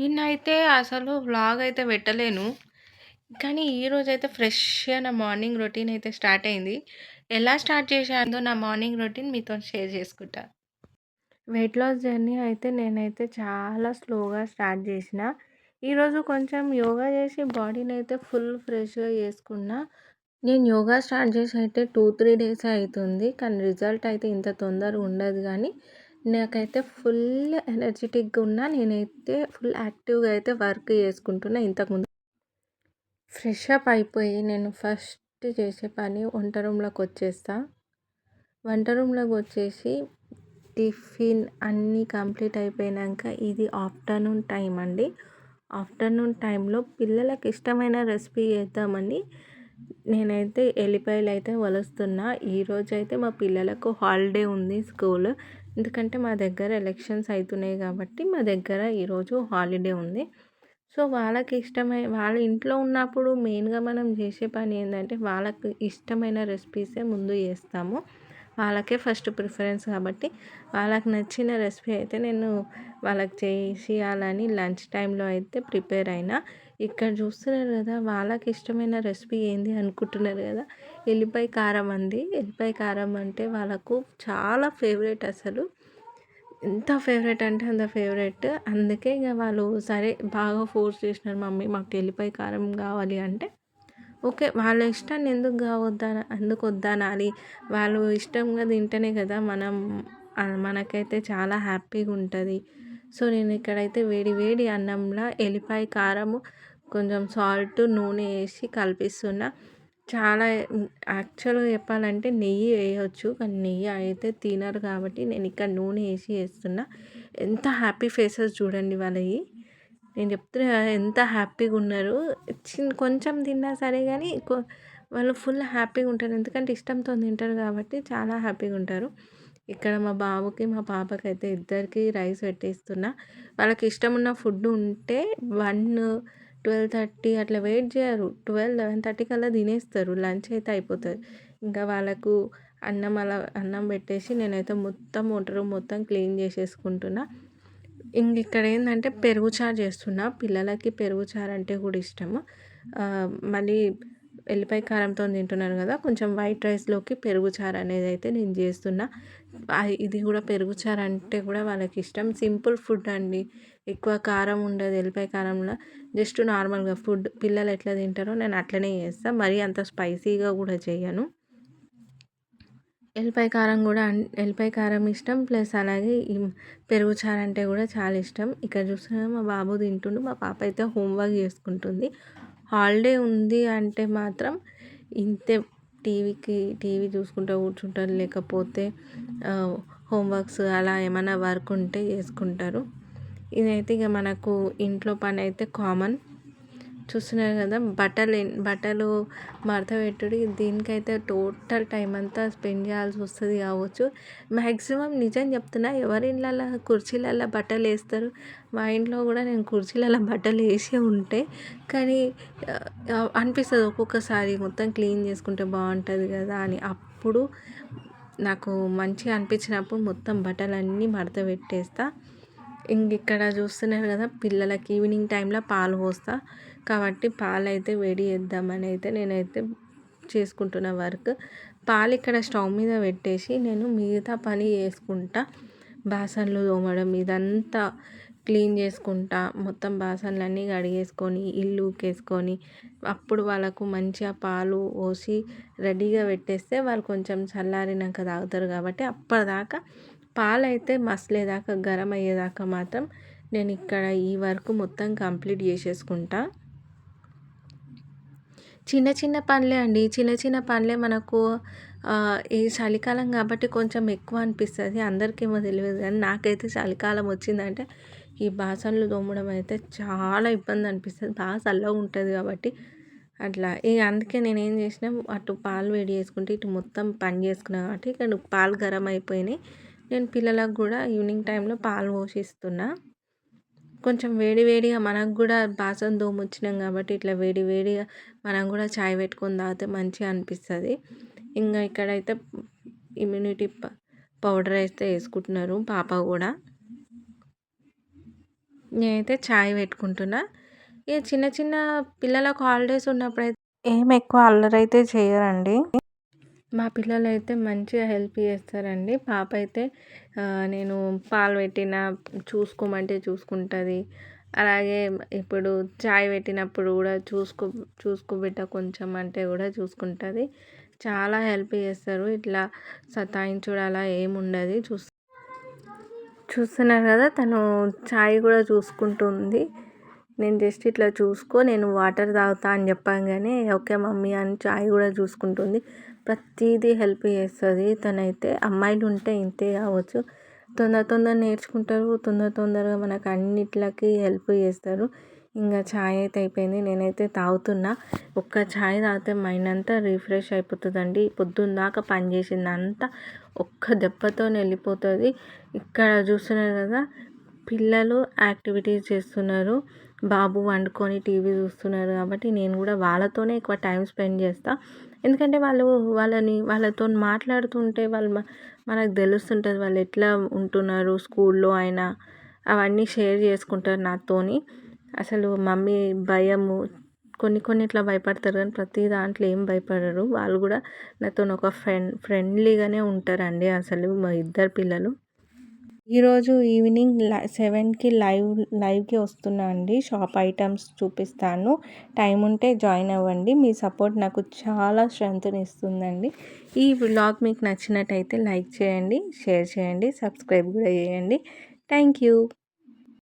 నిన్నైతే అసలు వ్లాగ్ అయితే పెట్టలేను. కానీ ఈరోజైతే ఫ్రెష్‌గా నా మార్నింగ్ రొటీన్ అయితే స్టార్ట్ అయింది. ఎలా స్టార్ట్ చేశానో నా మార్నింగ్ రొటీన్ మీతోని షేర్ చేసుకుంటా. వెయిట్ లాస్ జర్నీ అయితే నేనైతే చాలా స్లోగా స్టార్ట్ చేసిన. ఈరోజు కొంచెం యోగా చేసి బాడీనైతే ఫుల్ ఫ్రెష్‌గా చేసుకున్నా. నేను యోగా స్టార్ట్ చేసి అయితే 2, 3 డేసే అయితుంది. కానీ రిజల్ట్ అయితే ఇంత తొందరగా ఉండదు గానీ, నాకైతే ఫుల్ ఎనర్జిటిక్‌గా ఉన్నా. నేనైతే ఫుల్ యాక్టివ్‌గా అయితే వర్క్ చేసుకుంటున్నా ఇంతకుముందు. ఫ్రెష్ అప్ అయిపోయి నేను ఫస్ట్ చేసే పని వంట రూమ్‌లోకొచ్చేస్తా. వంట రూమ్‌లోకొచ్చేసి టిఫిన్ అన్నీ కంప్లీట్ అయిపోయినాక ఇది ఆఫ్టర్‌నూన్ టైం అండి. ఆఫ్టర్‌నూన్ టైంలో పిల్లలకి ఇష్టమైన రెసిపీ చేద్దామని నేనైతే ఎల్లిపాయలైతే వలుస్తున్నా. ఈరోజైతే మా పిల్లలకు హాలిడే ఉంది స్కూల్. ఎందుకంటే మా దగ్గర ఎలక్షన్స్ అయితున్నాయి కాబట్టి మా దగ్గర ఈరోజు హాలిడే ఉంది. సో, వాళ్ళకి వాళ్ళ ఇంట్లో ఉన్నప్పుడు మెయిన్‌గా మనం చేసే పని ఏందంటే వాళ్ళకి ఇష్టమైన రెసిపీసే ముందు చేస్తాము. వాళ్ళకే ఫస్ట్ ప్రిఫరెన్స్ కాబట్టి వాళ్ళకి నచ్చిన రెసిపీ అయితే నేను వాళ్ళకి చేసియాలని లంచ్ టైంలో అయితే ప్రిపేర్ అయినా. ఇక్కడ చూస్తున్నారు కదా! వాళ్ళకి ఇష్టమైన రెసిపీ ఏంది అనుకుంటున్నారు కదా! ఎల్లిపాయ కారం అండి. ఎల్లిపాయ కారం అంటే వాళ్ళకు చాలా ఫేవరెట్ అసలు. ఎంత ఫేవరెట్ అంటే అంత ఫేవరెట్. అందుకే ఇక వాళ్ళు సరే బాగా ఫోర్స్ చేసినారు మమ్మీ మాకు ఎల్లిపాయ కారం కావాలి అంటే, ఓకే. వాళ్ళ ఇష్టాన్ని ఎందుకు వద్దనాలి? వాళ్ళు ఇష్టంగా తింటేనే కదా మనం మనకైతే చాలా హ్యాపీగా ఉంటుంది. సో, నేను ఇక్కడైతే వేడి వేడి అన్నంలో ఎల్లిపాయ కారము, కొంచెం సాల్ట్, నూనె వేసి కలిపిస్తున్నా. చాలా యాక్చువల్‌గా చెప్పాలంటే నెయ్యి వేయొచ్చు. కానీ నెయ్యి అయితే తినరు కాబట్టి నేను ఇక్కడ నూనె వేసి చేస్తున్నా. ఎంత హ్యాపీ ఫేసెస్ చూడండి వాళ్ళయి. నేను చెప్తున్నా కదా! ఎంత హ్యాపీగా ఉన్నారు. కొంచెం తిన్నా సరే గానీ వాళ్ళు ఫుల్ హ్యాపీగా ఉంటారు. ఎందుకంటే ఇష్టంతో తింటారు కాబట్టి చాలా హ్యాపీగా ఉంటారు. ఇక్కడ మా బాబుకి, మా పాపకైతే ఇద్దరికీ రైస్ పెట్టేస్తున్నా. వాళ్ళకి ఇష్టమున్న ఫుడ్ ఉంటే 1, 12:30 అట్లా వెయిట్ చేయరు. 12, 11:30 కల్లా తినేస్తారు. లంచ్ అయితే అయిపోతది. ఇంకా వాళ్ళకు అన్నం పెట్టేసి నేనైతే మొత్తం వంట రూమ్ మొత్తం క్లీన్ చేసేసుకుంటున్నా. ఇక్కడ ఏందంటే పెరుగు చారు చేస్తున్నా. పిల్లలకి పెరుగు చారు అంటే కూడా ఇష్టము. మళ్ళీ ఎల్లిపాయ కారంతోని తింటున్నారు కదా! కొంచెం వైట్ రైస్‌లోకి పెరుగు చారు అనేది అయితే నేను చేస్తున్నా. ఇది కూడా పెరుగు చారు అంటే కూడా వాళ్ళకి ఇష్టం. సింపుల్ ఫుడ్ అండి. ఎక్కువ కారం ఉండదు ఎల్లిపాయ కారంలో. జస్ట్ నార్మల్‌గా ఫుడ్ పిల్లలు ఎట్లా తింటారో నేను అట్లనే చేస్తా. మరీ అంత స్పైసీగా కూడా చేయను. ఎల్లిపాయ కారం ఇష్టం. ప్లస్ అలాగే ఈ పెరుగు చారు అంటే కూడా చాలా ఇష్టం. ఇక్కడ చూస్తున్నారు మా బాబు తింటుండు. మా పాప అయితే హోంవర్క్ చేసుకుంటుంది. హాలిడే ఉంది అంటే మాత్రం ఇంతే. టీవీ చూసుకుంటూ కూర్చుంటారు. లేకపోతే హోంవర్క్స్ అలా ఏమైనా వర్క్ ఉంటే చేసుకుంటారు. ఇదైతే ఇక మనకు ఇంట్లో పని అయితే కామన్. చూస్తున్నారు కదా! బట్టలు మడత పెట్టుడు దీనికైతే టోటల్ టైం అంతా స్పెండ్ చేయాల్సి వస్తుంది కావచ్చు. మ్యాక్సిమం నిజం చెప్తున్నా ఎవరి ఇళ్ళల్లో కుర్చీలల్లో బట్టలు వేస్తారు. మా ఇంట్లో కూడా నేను కుర్చీలలో బట్టలు వేసే ఉంటే కానీ అనిపిస్తుంది ఒక్కొక్కసారి మొత్తం క్లీన్ చేసుకుంటే బాగుంటుంది కదా అని. అప్పుడు నాకు మంచిగా అనిపించినప్పుడు మొత్తం బట్టలన్నీ మడత పెట్టేస్తా. ఇక్కడ చూస్తున్నారు కదా! పిల్లలకి ఈవినింగ్ టైంలో పాలు పోస్తా. కాబట్టి పాలైతే వేడి చేద్దామని అయితే నేనైతే చేసుకుంటున్న వర్క్. పాలు ఇక్కడ స్టవ్ మీద పెట్టేసి నేను మిగతా పని చేసుకుంటా. బాసన్లు తోమడం ఇదంతా క్లీన్ చేసుకుంటా. మొత్తం బాసన్లన్నీ కడిగేసుకొని, ఇల్లు ఊకేసుకొని, అప్పుడు వాళ్ళకు మంచిగా పాలు పోసి రెడీగా పెట్టేస్తే వాళ్ళు కొంచెం చల్లారినాక తాగుతారు కాబట్టి అప్పటిదాకా పాలైతే మసలేదాకా గరం అయ్యేదాకా మాత్రం నేను ఇక్కడ ఈ వర్క్ మొత్తం కంప్లీట్ చేసేసుకుంటా. చిన్న చిన్న పనులే అండి. చిన్న చిన్న పనులే మనకు ఈ చలికాలం కాబట్టి కొంచెం ఎక్కువ అనిపిస్తది. అందరికేమో తెలవదు కానీ నాకైతే చలికాలం వచ్చిందంటే ఈ బాసన్లు తోమడం అయితే చాలా ఇబ్బంది అనిపిస్తది. బాగా చల్లగా ఉంటుంది కాబట్టి అట్లా. ఇక అందుకే నేనేం చేసినా అటు పాలు వేడి చేసుకుంటే ఇటు మొత్తం పని చేసుకున్నా కాబట్టి ఇక్కడ పాలు గరం అయిపోయినాయి. నేను పిల్లలకు కూడా ఈవినింగ్ టైంలో పాలు పోషిస్తున్నా. కొంచెం వేడి వేడిగా మనకు కూడా బాసన తోమొచ్చినాం కాబట్టి ఇట్లా వేడి వేడిగా మనం కూడా చాయ్ పెట్టుకొని తాగితే మంచిగా అనిపిస్తుంది. ఇంకా ఇక్కడైతే ఇమ్యూనిటీ పౌడర్ అయితే వేసుకుంటున్నారు పాప కూడా. నేనైతే చాయ్ పెట్టుకుంటున్నా. ఇగ చిన్న చిన్న పిల్లలకు హాలిడేస్ ఉన్నప్పుడైతే ఏం ఎక్కువ అల్లరైతే చేయరండి. మా పిల్లలైతే మంచిగా హెల్ప్ చేస్తారండి. పాప అయితే నేను పాలు పెట్టినా చూసుకోమంటే చూసుకుంటది. అలాగే ఇప్పుడు చాయ్ పెట్టినప్పుడు కూడా చూసుకో బిడ్డ కొంచెం అంటే కూడా చూసుకుంటది. చాలా హెల్ప్ చేస్తారు. ఇట్లా సతాయించుడు అలా ఏముండదు. చూస్తున్నారు కదా, తను చాయ్ కూడా చూసుకుంటుంది. నేను జస్ట్ ఇట్లా నేను వాటర్ తాగుతా అని చెప్పంగానే ఓకే మమ్మీ అని చాయ్ కూడా చూసుకుంటుంది. ప్రతిదీ హెల్ప్ చేస్తుంది తనైతే. అమ్మాయిలు ఉంటే ఇంతే కావచ్చు, తొందర నేర్చుకుంటారు, తొందరగా మనకు అన్నిట్లకి హెల్ప్ చేస్తారు. ఇంకా చాయ్ అయితే అయిపోయింది, నేనైతే తాగుతున్నా. ఒక్క చాయ్ తాగితే మైండ్ అంతా రిఫ్రెష్ అయిపోతుందండి. పొద్దున్న దాకా పని చేసిందంతా ఒక్క దెబ్బతో వెళ్ళిపోతుంది. ఇక్కడ చూస్తున్నారు కదా, పిల్లలు యాక్టివిటీస్ చేస్తున్నారు, బాబు వండుకొని టీవీ చూస్తున్నారు. కాబట్టి నేను కూడా వాళ్ళతోనే ఎక్కువ టైం స్పెండ్ చేస్తాను. ఎందుకంటే వాళ్ళతో మాట్లాడుతుంటే మనకు తెలుస్తుంటుంది వాళ్ళు ఎట్లా ఉంటున్నారు స్కూల్లో అయినా. అవన్నీ షేర్ చేసుకుంటారు నాతోని. అసలు మమ్మీ భయము కొన్ని ఇట్లా భయపడతారు, కానీ ప్రతి దాంట్లో ఏం భయపడరు. వాళ్ళు కూడా నాతో ఒక ఫ్రెండ్లీగానే ఉంటారండి. అసలు మా ఇద్దరు పిల్లలు. ఈరోజు ఈవినింగ్ 7కి లైవ్కి వస్తున్నా అండి. షాప్ ఐటమ్స్ చూపిస్తాను. టైం ఉంటే జాయిన్ అవ్వండి. మీ సపోర్ట్ నాకు చాలా స్ట్రెంగ్త్ని ఇస్తుందండి. ఈ వ్లాగ్ మీకు నచ్చినట్టయితే లైక్ చేయండి, షేర్ చేయండి, సబ్స్క్రైబ్ కూడా చేయండి. Thank you.